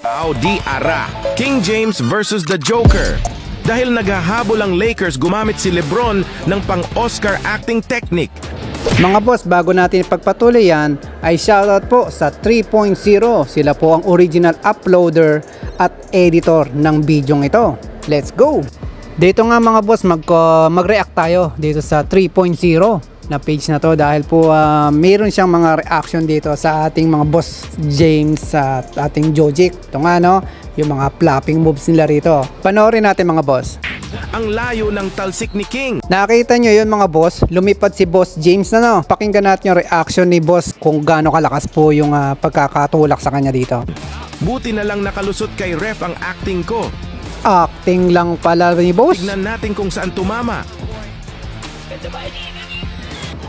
Audi Ara, King James versus the Joker. Dahil naghahabol ang Lakers, gumamit si LeBron ng pang-Oscar acting technique. Mga boss, bago natin ipagpatuloy yan, ay shoutout po sa 3.0. Sila po ang original uploader at editor ng bidyong ito. Let's go! Dito nga mga boss, mag-react tayo dito sa 3.0 na page na to dahil po mayroon siyang mga reaction dito sa ating mga boss James at ating Jojic. Ito nga no, yung mga flopping moves nila rito. Panoorin natin mga boss. Ang layo ng talsik ni King. Nakita nyo yun mga boss, lumipad si boss James na no. Pakinggan natin yung reaction ni boss kung gaano kalakas po yung pagkakatulak sa kanya dito. Buti na lang nakalusot kay ref ang acting ko. Acting lang pala ni boss. Tignan natin kung saan tumama.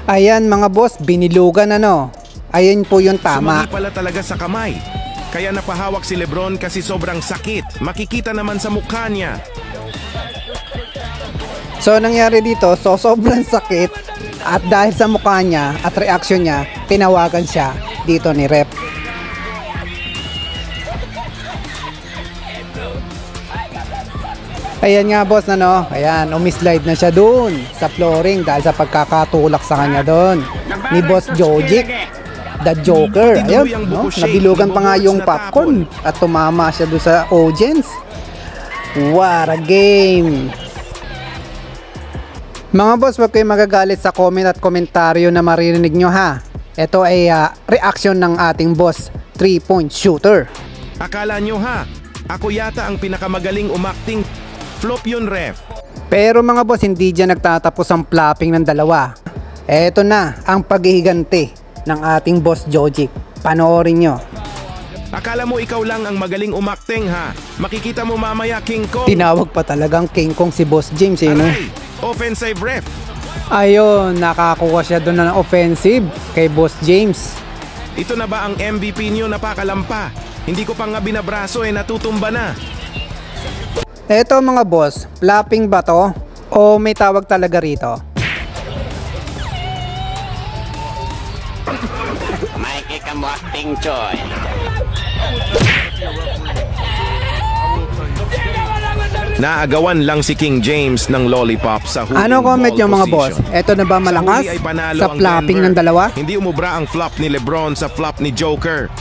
Ayan mga boss, binilugan ano. Ayan po yung tama. Sumagi pala talaga sa kamay. Kaya napahawak si LeBron kasi sobrang sakit. Makikita naman sa mukha niya. So nangyari dito, sobrang sakit at dahil sa mukha niya at reaction niya, tinawagan siya dito ni ref. Ayan nga boss, ano, ayan, umislide na siya dun sa flooring dahil sa pagkakatulak sa kanya dun ni boss Jojic, the Joker. Ayan, no? Nabilugan pa nga yung popcorn at tumama siya dun sa audience. What a game! Mga boss, wag kayong magagalit sa comment at komentaryo na maririnig nyo ha. Ito ay reaction ng ating boss 3-point shooter. Akala nyo ha, ako yata ang pinakamagaling umakting. Flop yun ref. Pero mga boss, hindi dyan nagtatapos ang flopping ng dalawa. Eto na ang paghihiganti ng ating boss Jojic. Panoorin nyo. Akala mo ikaw lang ang magaling umakting ha. Makikita mo mamaya King Kong. Tinawag pa talagang King Kong si boss James eh, no? Offensive ref. Ayun, nakakuha siya doon ng offensive kay boss James. Ito na ba ang MVP nyo? Napakalampa. Hindi ko pa nga binabraso natutumba na. Eto mga boss, flopping ba to? O may tawag talaga rito? May kikamuakting choy. Naagawan lang si King James ng lollipop sa huling ano comment nyo mga boss? Eto na ba malakas sa flopping ng dalawa? Hindi umubra ang flop ni LeBron sa flop ni Joker.